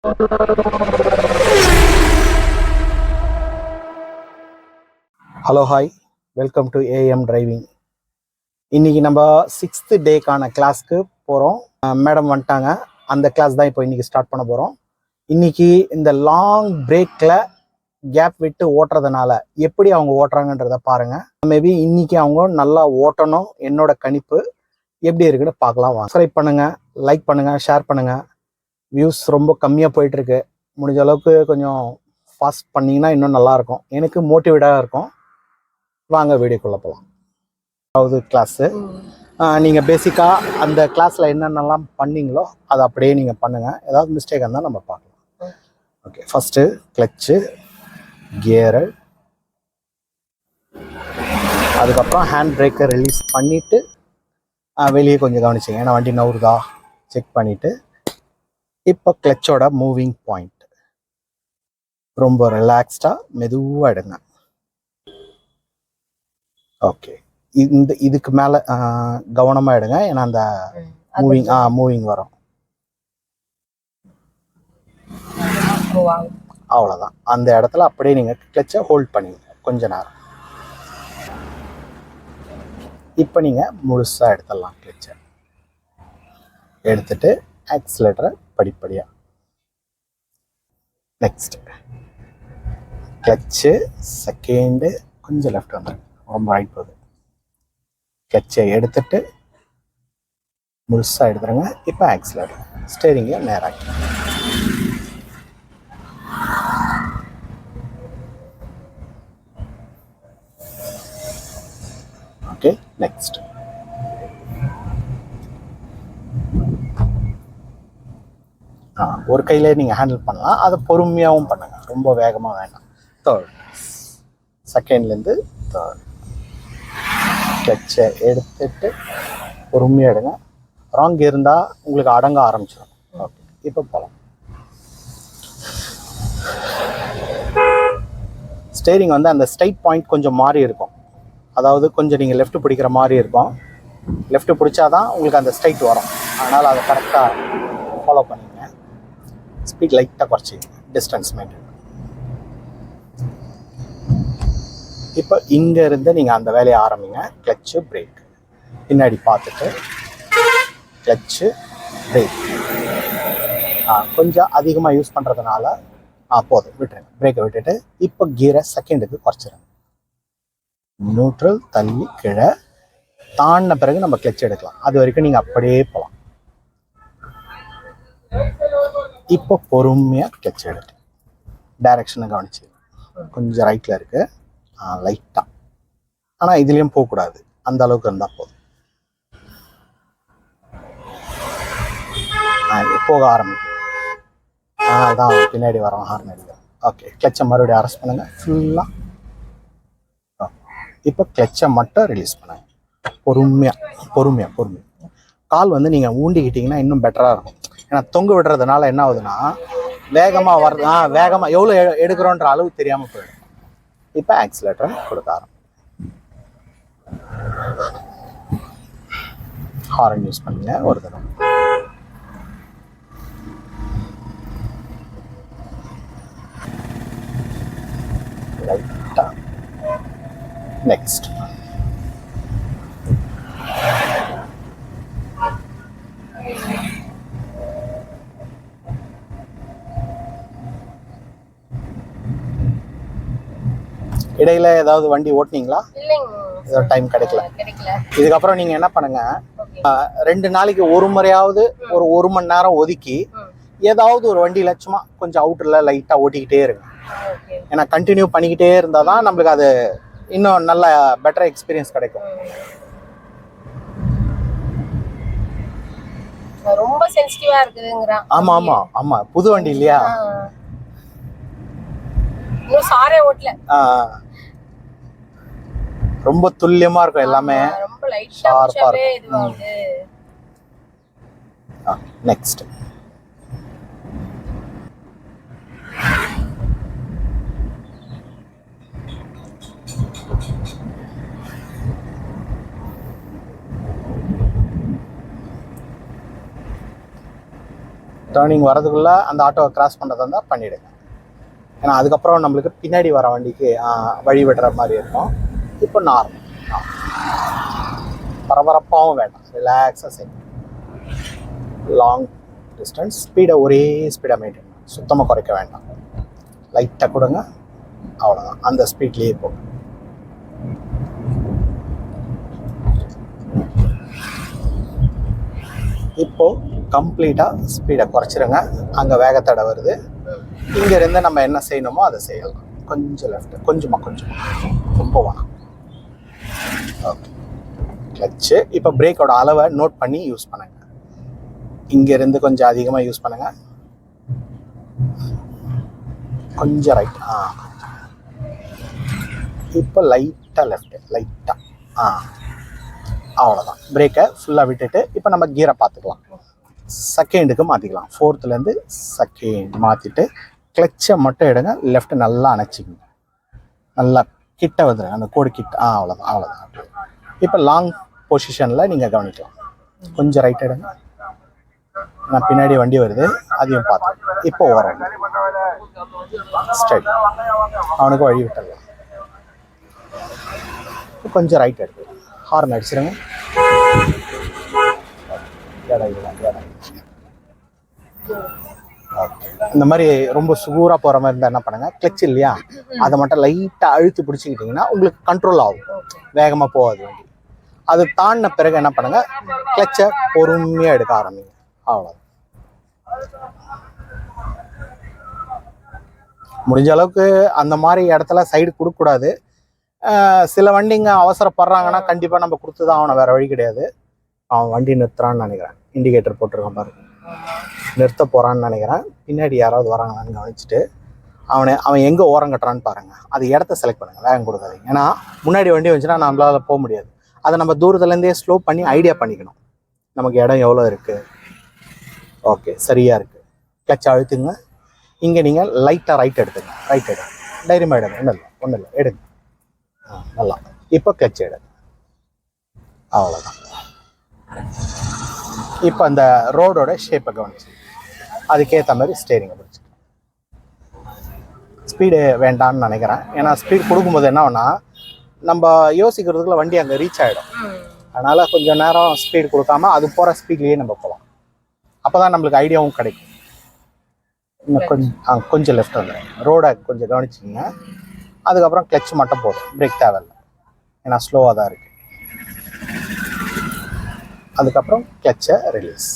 Hello hi, welcome to AM driving. இன்னைக்கு நம்ம 6th டேக்கான கிளாஸ்க்கு போகிறோம். மேடம் வந்துட்டாங்க. அந்த கிளாஸ் தான் இப்போ இன்னைக்கு ஸ்டார்ட் பண்ண போகிறோம். இன்னைக்கு இந்த லாங் பிரேக்கில் கேப் விட்டு ஓட்டுறதுனால எப்படி அவங்க ஓட்டுறாங்கன்றத பாருங்க. மேபி இன்னைக்கு அவங்க நல்லா ஓட்டணும். என்னோட கணிப்பு எப்படி இருக்குன்னு பார்க்கலாம். சப்ஸ்கிரைப் பண்ணுங்க, லைக் பண்ணுங்க, ஷேர் பண்ணுங்க. வியூஸ் ரொம்ப கம்மியாக போயிட்டு இருக்கு. முடிஞ்ச அளவுக்கு கொஞ்சம் ஃபாஸ்ட் பண்ணிங்கன்னா இன்னும் நல்லா இருக்கும், எனக்கு மோட்டிவேட்டாக இருக்கும். வாங்க வீடியோக்குள்ள போகலாம். அதாவது கிளாஸு நீங்கள் பேசிக்காக அந்த கிளாஸில் என்னென்னலாம் பண்ணீங்களோ அதை அப்படியே நீங்கள் பண்ணுங்கள். ஏதாவது மிஸ்டேக் இருந்தால் நம்ம பார்க்கலாம். ஓகே, ஃபஸ்ட்டு கிளச்சு, கியரு, அதுக்கப்புறம் ஹேண்ட் பிரேக்கை ரிலீஸ் பண்ணிவிட்டு வெளியே கொஞ்சம் கவனிச்சிங்க. ஏன்னா வண்டி நவுறுதா செக் பண்ணிவிட்டு இப்போ கிளச்சோட மூவிங் பாயிண்ட் ரொம்ப ரிலாக்ஸ்டாக மெதுவாக எடுங்க. ஓகே, இதுக்கு மேலே கவனமாக எடுங்க. ஏன்னா அந்த மூவிங் வரும். அவ்வளோதான். அந்த இடத்துல அப்படியே நீங்கள் கிளச்சை ஹோல்ட் பண்ணிங்க கொஞ்ச நேரம். இப்போ நீங்கள் முழுசாக எடுத்துடலாம். கிளச்சை எடுத்துட்டு ஆக்சிலேட்டரை படிப்படியாக. நெக்ஸ்ட் கிளச்சு செகண்டு கொஞ்சம் லெஃப்ட் வந்து ரொம்ப ரைட் போகுது. கிளச்சை எடுத்துட்டு முழுசாக எடுத்துருங்க. இப்போ ஆக்சிலேட்டர் ஸ்டேரிங்கை நேராக. ஓகே, நெக்ஸ்ட் ஒரு கையிலே நீங்கள் ஹேண்டில் பண்ணலாம். அதை பொறுமையாகவும் பண்ணுங்க, ரொம்ப வேகமாக வேண்டாம். தேர்ட், செகண்ட்லேருந்து தேர்ட் கிளச்சை எடுத்துட்டு பொறுமையாக எடுங்க. ராங் இருந்தால் உங்களுக்கு அடங்க ஆரம்பிச்சிடும். ஓகே, இப்போ போகலாம். ஸ்டேரிங் வந்து அந்த ஸ்ட்ரைட் பாயிண்ட் கொஞ்சம் மாறி இருக்கும். அதாவது கொஞ்சம் நீங்கள் லெஃப்ட் பிடிக்கிற மாதிரி இருக்கும். லெஃப்ட் பிடிச்சாதான் உங்களுக்கு அந்த ஸ்ட்ரைட் வரும். அதனால் அதை கரெக்டாக ஃபாலோ பண்ணிங்க. ஸ்பீட் லைட்டாக குறைச்சிங்க, டிஸ்டன்ஸ் மெயின்டைன். இப்போ இங்கேருந்து நீங்கள் அந்த வேலையை ஆரம்பிங்க. கிளச்சு பிரேக் பின்னாடி பார்த்துட்டு கிளச்சு பிரேக் கொஞ்சம் அதிகமாக யூஸ் பண்ணுறதுனால போதும், விட்டுருங்க. பிரேக்கை விட்டுட்டு இப்போ கியரை செகண்டுக்கு குறைச்சிருங்க. நியூட்ரல் தள்ளி கீழே தாண்டின பிறகு நம்ம கிளச் எடுக்கலாம். அது வரைக்கும் நீங்கள் அப்படியே போகலாம். இப்போ பொறுமையாக கிளச் எடுத்து டைரக்ஷனை கவனிச்சு. கொஞ்சம் ரைட்டில் இருக்கு, லைட்டாக. ஆனால் இதுலேயும் போகக்கூடாது, அந்த அளவுக்கு இருந்தால் போதும். போக ஆரம்பிக்கும். அதனால தான் பின்னாடி வரோம் ஹார்ன் அடிக்கும். ஓகே, கிளச்சை மறுபடியும் அரெஸ்ட் பண்ணுங்கள் ஃபுல்லாக. இப்போ கிளச்சை மட்டும் ரிலீஸ் பண்ணுங்க. பொறுமையாக. கால் வந்து நீங்கள் ஊண்டிக்கிட்டிங்கன்னா இன்னும் பெட்டராக இருக்கும். ஏன்னா தொங்க விடுறதுனால என்ன ஆகுதுன்னா வேகமாக வருது. வேகமாக எவ்வளோ எடுக்கிறோன்ற அளவு தெரியாமல் போயிடும். இப்போ ஆக்சிலேட்டரை கொடுக்க ஆரம்பிக்கும். ஹார்ன் யூஸ் பண்ணுங்க ஒரு தடவை. லைட்டாக. நெக்ஸ்ட் இடையில ஏதாவது வண்டி ஓட்டினீங்களா? ஏதாவது டைம் கிடைக்கல. இதுக்கப்புறம் நீங்க என்ன பண்ணுங்க, 2 நாளைக்கு ஒரு முறையாவது ஒரு மணி நேரம் ஒதுக்கி ஏதாவது ஒரு வண்டியில சும்மா கொஞ்சம் அவுட்டர்ல லைட்டா ஓட்டிக்கிட்டே இருங்க. ஏன்னா கண்டினியூ பண்ணிக்கிட்டே இருந்தாதான் நம்மளுக்கு அது இன்னும் நல்ல பெட்டர் எக்ஸ்பீரியன்ஸ் கிடைக்கும். ரொம்ப சென்சிட்டிவா இருக்குதுங்கறா. ஆமா புது வண்டி இல்லையா? சாரே ஓட்டல. ரொம்ப துல்லியமா இருக்கும் எல்லாமே. ரொம்ப லைட்டா ஷார்ப்பா இதுவாகுது. நெக்ஸ்ட் டேர்னிங் வரதுக்குள்ளே அந்த ஆட்டோவை கிராஸ் பண்ணுறதா இருந்தால் பண்ணிவிடுங்க. ஏன்னா அதுக்கப்புறம் நம்மளுக்கு பின்னாடி வர வண்டிக்கு வழி விடுற மாதிரி இருக்கும். இப்போ நார்மல், பரபரப்பாகவும் வேண்டாம், ரிலாக்ஸாக செய்யும். லாங் டிஸ்டன்ஸ் ஸ்பீடை ஒரே ஸ்பீடாக மெயின்டைன் பண்ணும், சுத்தமாக குறைக்க வேண்டாம். லைட்டாக கொடுங்க, அவ்வளோதான். அந்த ஸ்பீட்லேயே போகும். இப்போது கம்ப்ளீட்டாக ஸ்பீடை குறைச்சிருங்க. அங்கே வேகத்தடை வருது. இங்கேருந்து நம்ம என்ன செய்யணுமோ அதை செய்யலாம். கொஞ்சம் லெஃப்ட்டு, கொஞ்சமாக ரொம்ப வேணாம். Okay, clutch. இப்போ பிரேக்கோட அளவை நோட் பண்ணி யூஸ் பண்ணுங்க. இங்கேருந்து கொஞ்சம் அதிகமாக யூஸ் பண்ணுங்க. கொஞ்சம் ரைட். இப்போ லைட்டாக லெஃப்ட்டு, லைட்டாக. அவ்வளோதான். பிரேக்கை ஃபுல்லாக விட்டுட்டு இப்போ நம்ம கீரை பார்த்துக்கலாம். செகண்டுக்கு மாற்றிக்கலாம். ஃபோர்த்துலேருந்து செகண்ட் மாற்றிட்டு கிளச்சை மட்டும் எடுங்க. லெஃப்ட்டு நல்லா அணைச்சிக்கங்க. நல்லா கிட்ட வந்துடுங்க, அந்த கோடு கிட்ட. அவ்வளோதான். இப்போ லாங் பொசிஷனில் நீங்கள் கவனிக்கலாம். கொஞ்சம் ரைட் எடுங்க. நான் பின்னாடி வண்டி வருது, அதையும் பார்த்தேன். இப்போ ஓரம் ஸ்டடி, அவனுக்கு வழி விட்டுடலாம். கொஞ்சம் ரைட் எடுத்து ஹார்ன் அடிச்சிருங்க. இந்த மாதிரி ரொம்ப சுகூராக போகிற மாதிரி இருந்தால் என்ன பண்ணுங்க, கிளச் இல்லையா, அதை மட்டும் லைட்டாக அழுத்தி பிடிச்சிக்கிட்டிங்கன்னா உங்களுக்கு கண்ட்ரோல் ஆகும், வேகமாக போகாது வண்டி. அது தாண்டின பிறகு என்ன பண்ணுங்க, கிளச்சை பொறுமையாக எடுக்க ஆரம்பிங்க. அவ்வளோ. முடிஞ்ச அளவுக்கு அந்த மாதிரி இடத்துல சைடு கொடுக்கக்கூடாது. சில வண்டிங்க அவசரப்படுறாங்கன்னா கண்டிப்பாக நம்ம கொடுத்து தான் ஆகணும், வேறு வழி கிடையாது. அவன் வண்டி நிறுத்துறான்னு நினைக்கிறேன், இண்டிகேட்டர் போட்டிருக்கான் பாருங்க, நிறுத்த போகிறான்னு நினைக்கிறேன். பின்னாடி யாராவது வராங்களான்னு கவனிச்சுட்டு அவன் எங்கே ஓரம் கட்டுறான்னு பாருங்கள். அது இடத்த செலக்ட் பண்ணுங்கள், வேகம் கொடுக்காதீங்க. ஏன்னா முன்னாடி வண்டி வந்துச்சுன்னா நம்மளால் போக முடியாது. அதை நம்ம தூரத்துலேருந்தே ஸ்லோ பண்ணி ஐடியா பண்ணிக்கணும், நமக்கு இடம் எவ்வளோ இருக்குது. ஓகே, சரியாக இருக்குது. கிளச் அழுத்துங்க. இங்கே நீங்கள் லைட்டாக ரைட் எடுத்துங்க. ரைட் எடுங்க, தைரியமாக எடுங்க. ஒன்றும் இல்லை எடுங்க. நல்லா. இப்போ கிளச் எடுங்க. அவ்வளோதான். இப்போ அந்த ரோடோட ஷேப்பை கவனிச்சு அதுக்கேற்ற மாதிரி ஸ்டேரிங்கை பிடிச்சி. ஸ்பீடு வேண்டான்னு நினைக்கிறேன். ஏன்னா ஸ்பீடு கொடுக்கும்போது என்ன ஆகுனா நம்ம யோசிக்கிறதுக்குள்ள வண்டி அங்கே ரீச் ஆகிடும். அதனால் கொஞ்சம் நேரம் ஸ்பீடு கொடுக்காம அது போகிற ஸ்பீட்லேயே நம்ம போகலாம். அப்போ தான் நம்மளுக்கு ஐடியாவும் கிடைக்கும். இன்னும் கொஞ்சம் லெஃப்ட் வந்துடும். ரோடை கொஞ்சம் கவனிச்சிங்க. அதுக்கப்புறம் கிளச் மட்டும் போதும், பிரேக் தேவையில்லை, ஏன்னா ஸ்லோவாக தான் இருக்குது. அதுக்கப்புறம் கிளச்சை ரிலீஸ்,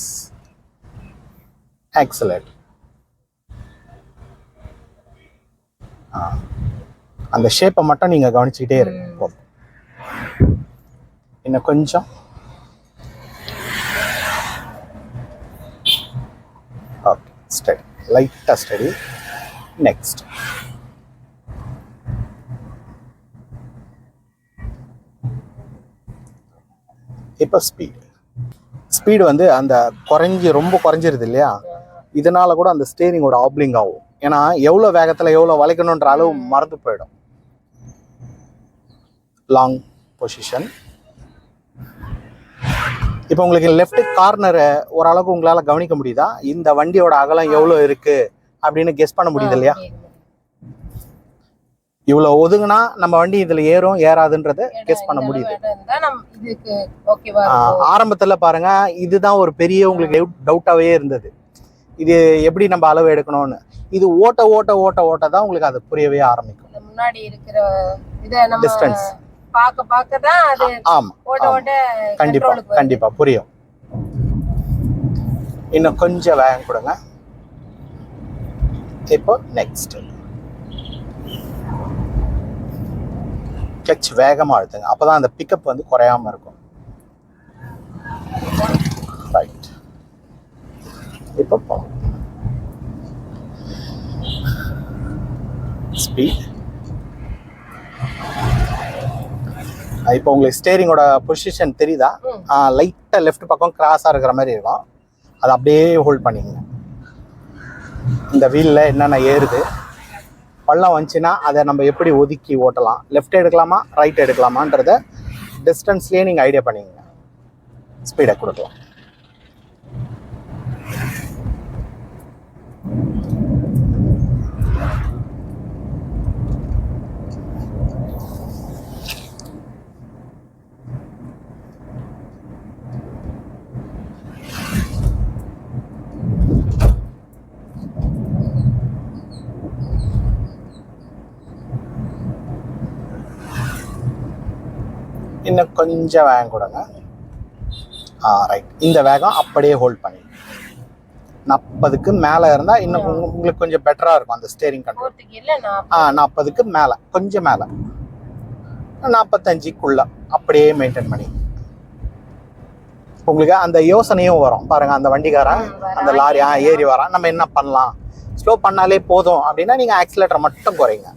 ஆக்சலேட். அந்த ஷேப்பை மட்டும் நீங்கள் கவனிச்சுக்கிட்டே இருங்க. போதும். இன்னும் கொஞ்சம். ஓகே, ஸ்டடி, லைட்டாக ஸ்டடி. நெக்ஸ்ட். இப்போ ஸ்பீடு வந்து அந்த ரொம்ப குறைஞ்சிருது இல்லையா, இதனால கூட அந்த ஸ்டேரிங்கோட ஆப்லிங் ஆகும். ஏன்னா எவ்வளோ வேகத்தில் எவ்வளோ வளைக்கணுன்ற அளவு மறந்து போயிடும். Long position. இப்போ உங்களுக்கு லெஃப்ட் கார்னரை ஓரளவுக்கு உங்களால் கவனிக்க முடியுதா? இந்த வண்டியோட அகலம் எவ்வளோ இருக்குது அப்படின்னு கெஸ் பண்ண முடியுது இல்லையா? இவ்வளோ ஒதுங்கினா நம்ம வண்டி இதில் ஏறும் ஏறாதுன்றத கெஸ் பண்ண முடியுது. ஆரம்பத்தில் பாருங்க, இதுதான் ஒரு பெரிய உங்களுக்கு டவுட்டாகவே இருந்தது, இது எப்படி நம்ம அளவு எடுக்கணும்னு. இது ஓட்ட ஓட்ட ஓட்ட ஓட்ட தான் உங்களுக்கு அது புரியவே ஆரம்பிக்கும். முன்னாடி இருக்கிற டிஸ்டன்ஸ் பார்க்க தான் அது. ஆமா, கண்டிப்பா புரியும். இன்னும் கொஞ்சம் வேகம் கொடுங்க. இப்போ நெக்ஸ்ட் கிளச் வேகமா அழுத்துங்க, அப்பதான் அந்த பிக்கப் வந்து குறையாம இருக்கும். ரைட். இப்போ போலாம். ஸ்பீட். இப்போ உங்களுக்கு ஸ்டேரிங்கோட பொசிஷன் தெரியுதா? லைட்டாக லெஃப்ட் பக்கம் கிராஸாக இருக்கிற மாதிரி இருக்கும், அதை அப்படியே ஹோல்ட் பண்ணிக்கங்க. இந்த வீலில் என்னென்ன ஏறுது, பள்ளம் வந்துச்சுன்னா அதை நம்ம எப்படி ஒதுக்கி ஓட்டலாம், லெஃப்ட் எடுக்கலாமா ரைட் எடுக்கலாமான்றத டிஸ்டன்ஸ்லேயே நீங்கள் ஐடியா பண்ணிக்கங்க, ஸ்பீடை கொடுக்கலாம். இன்னும் கொஞ்சம் வேகம் கொடுங்க. ரைட். இந்த வேகம் அப்படியே ஹோல்ட் பண்ணி 40க்கு மேலே இருந்தால் இன்னும் உங்களுக்கு கொஞ்சம் பெட்டராக இருக்கும் அந்த ஸ்டேரிங் கண்ட்ரோல். 40க்கு மேலே, கொஞ்சம் மேலே, 45க்குள்ள அப்படியே மெயின்டைன் பண்ணி உங்களுக்கு அந்த யோசனையும் வரும். பாருங்க, அந்த வண்டிக்காரன் அந்த லாரி ஏறி வரான், நம்ம என்ன பண்ணலாம், ஸ்லோ பண்ணாலே போதும் அப்படின்னா நீங்கள் ஆக்சிலேட்டரை மட்டும் குறைங்க.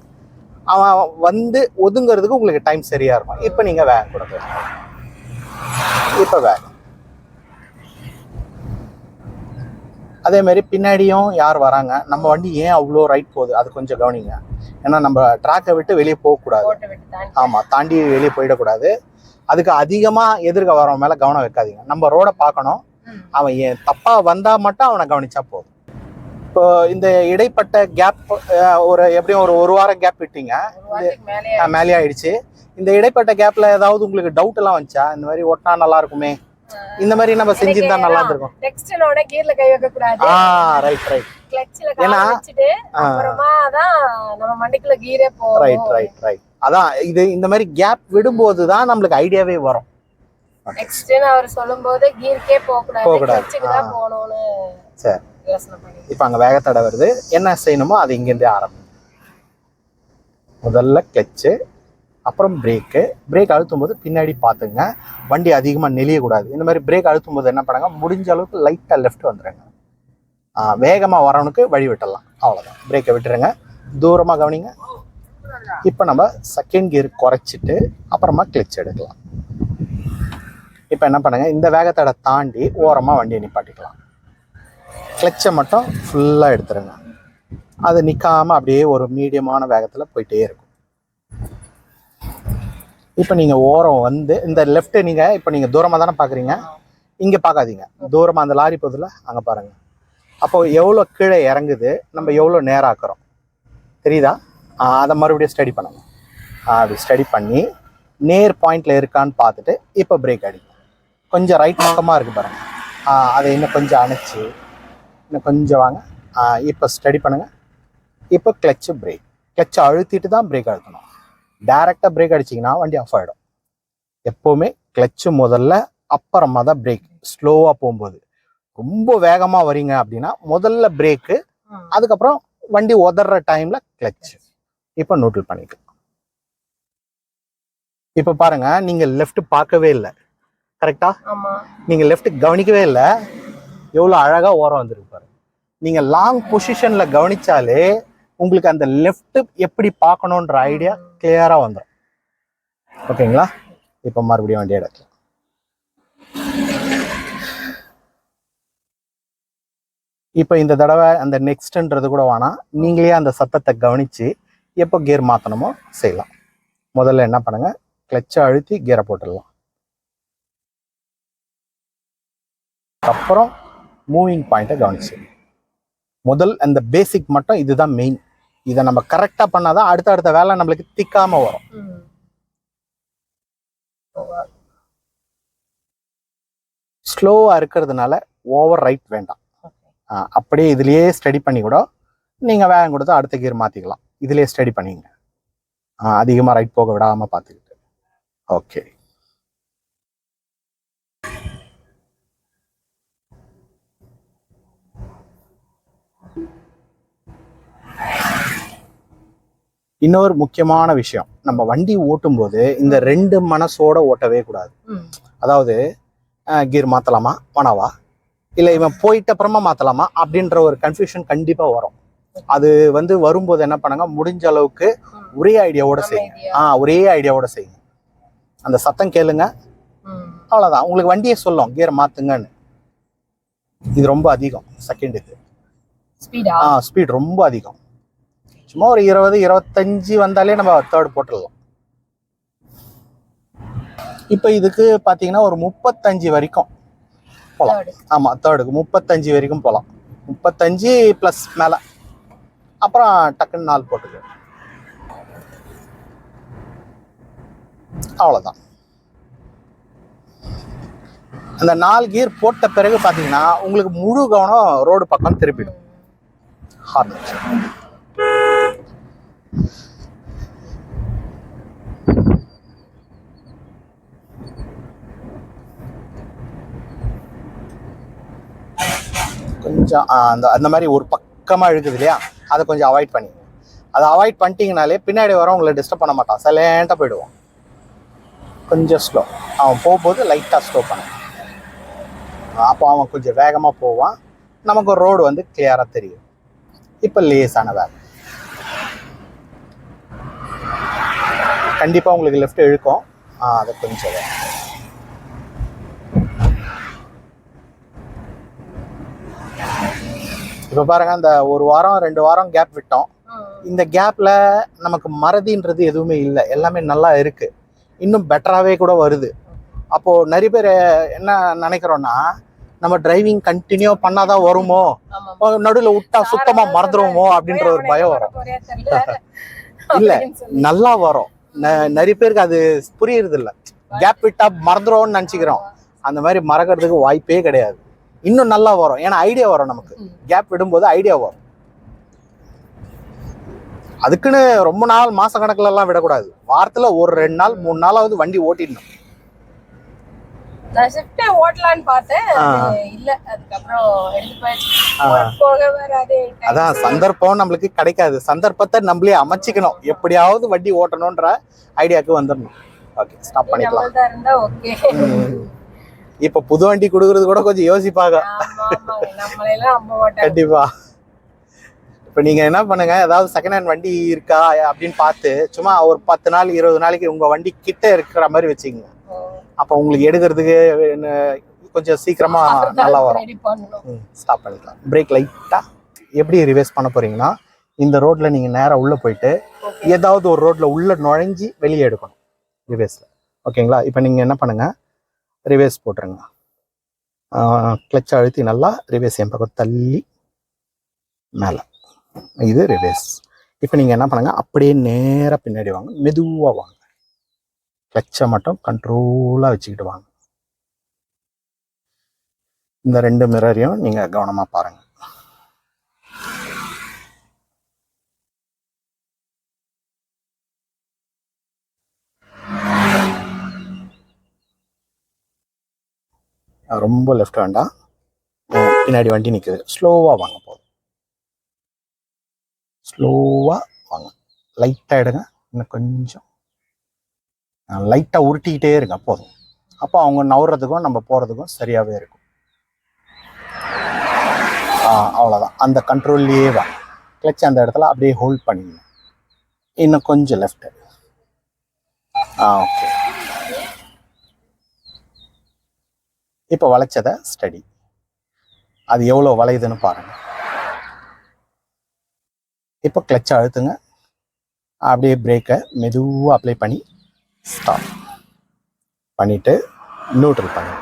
அவன் வந்து ஒதுங்கிறதுக்கு உங்களுக்கு டைம் சரியா இருக்கும். இப்போ நீங்கள் வேகம் கொடுக்கலாம். இப்போ வேகம். அதே மாதிரி பின்னாடியும் யார் வராங்க, நம்ம வண்டி ஏன் அவ்வளோ ரைட் போகுது அது கொஞ்சம் கவனிங்க. ஏன்னா நம்ம ட்ராக்கை விட்டு வெளியே போகக்கூடாது. ஆமாம், தாண்டி வெளியே போயிடக்கூடாது. அதுக்கு அதிகமாக எதிர்க்க வரவன் மேலே கவனம் வைக்காதீங்க. நம்ம ரோடை பார்க்கணும். அவன் ஏன் தப்பாக வந்தால் மட்டும் அவனை கவனிச்சா போதும். இப்போ இந்த இடைப்பட்ட கேப் ஒரு எப்படியும் ஒரு வாரம் கேப் விட்டீங்க, மேலே ஆயிடுச்சு. இந்த இடைப்பட்ட கேப்ல ஏதாவது உங்களுக்கு டவுட் எல்லாம் வந்துச்சா, இந்த மாதிரி ஒட்டினா நல்லா இருக்குமே, இந்த மாதிரி நம்ம செஞ்சிருந்தா நல்லா இருந்திருக்கும். நெக்ஸ்ட்லோட கீர்ல கை வைக்க கூடாது. Right right. கிளட்ச்ல கால் வச்சிட்டு அப்புறமா தான் நம்ம மண்டிக்குள்ள கீரே போகும். Right right right. அதான் இது இந்த மாதிரி கேப் விடும்போது தான் நம்மளுக்கு ஐடியாவே வரும். நெக்ஸ்ட் அவர் சொல்லும்போது கீர்க்கே போக கூடாது, கிளட்ச்க்கு தான் போகணும்னு. சரி, இப்போ அங்கே வேகத்தடை வருது. என்ன செய்யணுமோ அது இங்கேருந்தே ஆரம்பிக்கும். முதல்ல கிளச்சு, அப்புறம் பிரேக் அழுத்தும் போது பின்னாடி பார்த்துங்க, வண்டி அதிகமாக நெளியக்கூடாது. இந்த மாதிரி பிரேக் அழுத்தும் போது என்ன பண்ணுங்க, முடிஞ்ச அளவுக்கு லைட்டாக லெஃப்ட் வந்துடுங்க. வேகமாக வரவனுக்கு வழி விட்டுடலாம், அவ்வளோதான். பிரேக்கை விட்டுருங்க, தூரமாக கவனிங்க. இப்போ நம்ம செகண்ட் கியர் குறைச்சிட்டு அப்புறமா கிளச் எடுக்கலாம். இப்போ என்ன பண்ணுங்க, இந்த வேகத்தடை தாண்டி ஓரமாக வண்டியை நிப்பாட்டிக்கலாம். கிளச்சை மட்டும் ஃபுல்லாக எடுத்துருங்க. அது நிற்காமல் அப்படியே ஒரு மீடியமான வேகத்தில் போயிட்டே இருக்கும். இப்போ நீங்கள் ஓரம் வந்து இந்த லெஃப்ட்டு நீங்கள் இப்போ நீங்கள் தூரமாக தானே பார்க்குறீங்க, இங்கே பார்க்காதீங்க, தூரமாக அந்த லாரி போதில் அங்கே பாருங்கள். அப்போது எவ்வளோ கீழே இறங்குது, நம்ம எவ்வளோ நேராக்குறோம் தெரியுதா? அதை மறுபடியும் ஸ்டடி பண்ணுங்க. அப்படி ஸ்டடி பண்ணி நேர் பாயிண்டில் இருக்கான்னு பார்த்துட்டு இப்போ பிரேக் அடிக்கும். கொஞ்சம் ரைட் பக்கமாக இருக்குது பாருங்கள், அதை இன்னும் கொஞ்சம் அணைச்சி இன்னும் கொஞ்சம் வாங்க. இப்போ ஸ்டடி பண்ணுங்கள். இப்போ கிளச்சு பிரேக், கிளச்சை அழுத்திட்டு தான் பிரேக் அழுத்தணும். டைரெக்டாக பிரேக் அடிச்சிங்கன்னா வண்டி ஆஃப் ஆகிடும். எப்போவுமே கிளச்சு முதல்ல, அப்புறமா தான் பிரேக். ஸ்லோவாக போகும்போது ரொம்ப வேகமாக வரீங்க அப்படின்னா முதல்ல பிரேக்கு, அதுக்கப்புறம் வண்டி உதற டைமில் கிளச்சு. இப்போ நோட்டில் பண்ணிக்கலாம். இப்போ பாருங்க, நீங்கள் லெஃப்ட் பார்க்கவே இல்லை, கரெக்டா? நீங்கள் லெஃப்ட் கவனிக்கவே இல்லை, எவ்வளோ அழகாக ஓரம் வந்துருக்கு பாருங்க. நீங்கள் லாங் பொசிஷனில் கவனிச்சாலே உங்களுக்கு அந்த லெஃப்ட் எப்படி பார்க்கணுன்ற ஐடியா கிளியராக வந்துடும். ஓகேங்களா? இப்போ மறுபடியும் வண்டி எடுக்கலாம். இப்போ இந்த தடவை அந்த நெக்ஸ்ட்ன்றது கூட வேணாம், நீங்களே அந்த சத்தத்தை கவனித்து எப்போ கியர் மாற்றணுமோ செய்யலாம். முதல்ல என்ன பண்ணுங்க, கிளச்சை அழுத்தி கியரை போட்டுடலாம். அப்புறம் மூவிங் பாயிண்ட்டை கவனிச்சு முதல் அந்த பேசிக் மட்டும், இதுதான் மெயின். இதை நம்ம கரெக்டாக பண்ணாதான் அடுத்த வேலை நம்மளுக்கு திக்காம வரும். ஸ்லோவாக இருக்கிறதுனால ஓவர் ரைட் வேண்டாம். அப்படியே இதுலேயே ஸ்டடி பண்ணி கூட நீங்கள் வேகம் கொடுத்து அடுத்த கியர் மாற்றிக்கலாம். இதுலேயே ஸ்டடி பண்ணிங்க, அதிகமாக ரைட் போக விடாமல் பார்த்துக்கிட்டு. ஓகே, இன்னொரு முக்கியமான விஷயம், நம்ம வண்டி ஓட்டும் போது இந்த ரெண்டு மனசோட ஓட்டவே கூடாது. அதாவது கியர் மாற்றலாமா வேணாவா, இல்லை இவன் போயிட்ட அப்புறமா மாற்றலாமா அப்படின்ற ஒரு கன்ஃபியூஷன் கண்டிப்பாக வரும். அது வந்து வரும்போது என்ன பண்ணுங்க, முடிஞ்ச அளவுக்கு ஒரே ஐடியாவோட செய்யுங்க. ஒரே ஐடியாவோட செய்யுங்க. அந்த சத்தம் கேளுங்க, அவ்வளோதான். உங்களுக்கு வண்டியை சொல்லும் கியர் மாற்றுங்கன்னு. இது ரொம்ப அதிகம், செகண்ட் இது ஸ்பீட் ரொம்ப அதிகம். சும்மா ஒரு 20-25 வந்தாலே நம்ம தேர்ட் போட்டுடலாம். இப்போ இதுக்கு பார்த்தீங்கன்னா ஒரு 35 வரைக்கும் போகலாம். ஆமாம், தேர்டுக்கு 35 வரைக்கும் போகலாம். 35 ப்ளஸ் மேலே, அப்புறம் டக்குன்னு 4 போட்டுக்கு, அவ்வளோதான். அந்த 4 கியர் போட்ட பிறகு பார்த்தீங்கன்னா உங்களுக்கு முழு கவனம் ரோடு பக்கம் திருப்பிடும். ஹார்ன் கொஞ்சம் அந்த அந்த மாதிரி ஒரு பக்கமாக இழுக்குது இல்லையா, அதை கொஞ்சம் அவாய்ட் பண்ணிங்க. அதை அவாய்ட் பண்ணிட்டீங்கனாலே பின்னாடி வர உங்களை டிஸ்டர்ப் பண்ண மாட்டான், சைலண்ட்டாக போயிடுவான். கொஞ்சம் ஸ்லோ, அவன் போகும்போது லைட்டாக ஸ்லோ பண்ண, அப்போ அவன் கொஞ்சம் வேகமாக போவான், நமக்கு ரோடு வந்து கிளியராக தெரியும். இப்போ லேசான வேலை. கண்டிப்பாக உங்களுக்கு லெஃப்ட் இழுக்கும், அதை கொஞ்சம் இப்போ பாருங்க, அந்த ஒரு வாரம் 2 வாரம் கேப் விட்டோம். இந்த கேப்ல நமக்கு மறதின்றது எதுவுமே இல்லை, எல்லாமே நல்லா இருக்கு, இன்னும் பெட்டராகவே கூட வருது. அப்போ நிறைய பேர் என்ன நினைக்கிறோன்னா, நம்ம டிரைவிங் கண்டினியூ பண்ணாதான் வருமோ, நடுவில் விட்டா சுத்தமா மறந்துடுவோமோ அப்படின்ற ஒரு பயம் வரும். இல்லை, நல்லா வரும். நிறைய பேருக்கு அது புரியுறது இல்லை, கேப் விட்டா மறந்துடுவோம்னு நினச்சிக்கிறோம். அந்த மாதிரி மறக்கிறதுக்கு வாய்ப்பே கிடையாது, இன்னும் நல்லா வரும். ஏன்னா ஐடியா வரும், நமக்கு கேப் விடும்போது ஐடியா வரும். அதுக்குன்னு ரொம்ப நாள் மாச கணக்குல எல்லாம் விடக்கூடாது, வாரத்துல ஒரு 2 நாள் 3 நாளாவது வண்டி ஓட்டிடணும். நான் ஷிஃப்ட் ஓட்டலான்னு பார்த்தேன், இல்ல அதுக்கப்புறம் அதான் சந்தர்ப்பம் நம்மளுக்கு கிடைக்காது, சந்தர்ப்பத்தை நம்மளே அமைச்சிக்கணும், எப்படியாவது வண்டி ஓட்டணும்ன்ற ஐடியாவுக்கு வந்துடணும். ஓகே, ஸ்டாப் பண்ணிக்கலாம். இப்ப புது வண்டி கொடுக்கறது கூட கொஞ்சம் யோசிப்பாங்க கண்டிப்பா. இப்போ நீங்கள் என்ன பண்ணுங்க, ஏதாவது செகண்ட் ஹேண்ட் வண்டி இருக்கா அப்படின்னு பார்த்து சும்மா ஒரு 10 நாள் 20 நாளைக்கு உங்கள் வண்டி கிட்ட இருக்கிற மாதிரி வச்சுக்கோங்க. அப்போ உங்களுக்கு எடுக்கிறதுக்கு கொஞ்சம் சீக்கிரமாக நல்லா வரும். ஸ்டாப் பண்ணிக்கலாம். பிரேக் லைட்டாக எப்படி ரிவர்ஸ் பண்ண போகிறீங்கன்னா, இந்த ரோட்டில் நீங்கள் நேராக உள்ளே போயிட்டு ஏதாவது ஒரு ரோட்டில் உள்ளே நுழைஞ்சி வெளியே எடுக்கணும் ரிவர்ஸில். ஓகேங்களா? இப்போ நீங்கள் என்ன பண்ணுங்கள், ரிவர்ஸ் போட்டுருங்க, கிளச் அழுத்தி நல்லா ரிவர்ஸ் என் பக்கம் தள்ளி மேலே, இது ரிவர்ஸ். இப்போ நீங்கள் என்ன பண்ணுங்க, அப்படியே நேராக பின்னாடி வாங்க, மெதுவாக வாங்க, கிளச்சை மட்டும் கண்ட்ரோலாக வச்சுக்கிட்டு வாங்க. இந்த 2 மிரரையும் நீங்கள் கவனமாக பாருங்க. ரொம்ப லெஃப்ட் வேண்டாம், பின்னாடி வண்டி நிற்குது, ஸ்லோவாக வாங்க, போதும், ஸ்லோவாக வாங்க, லைட்டாக எடுங்க, இன்னும் கொஞ்சம் லைட்டாக உருட்டிக்கிட்டே இருங்க, போதும். அப்போ அவங்க நவுறதுக்கும் நம்ம போகிறதுக்கும் சரியாகவே இருக்கும். அவ்வளோதான், அந்த கண்ட்ரோல்லையே வா, கிளச் அந்த இடத்துல அப்படியே ஹோல்ட் பண்ணிங்க, இன்னும் கொஞ்சம் லெஃப்ட். ஓகே, இப்போ வளைச்சதை ஸ்டடி, அது எவ்வளோ வளையுதுன்னு பாருங்கள். இப்போ கிளச்சை அழுத்துங்க, அப்படியே பிரேக்கை மெதுவாக அப்ளை பண்ணி ஸ்டாப் பண்ணிவிட்டு நியூட்ரல் பண்ணுங்க.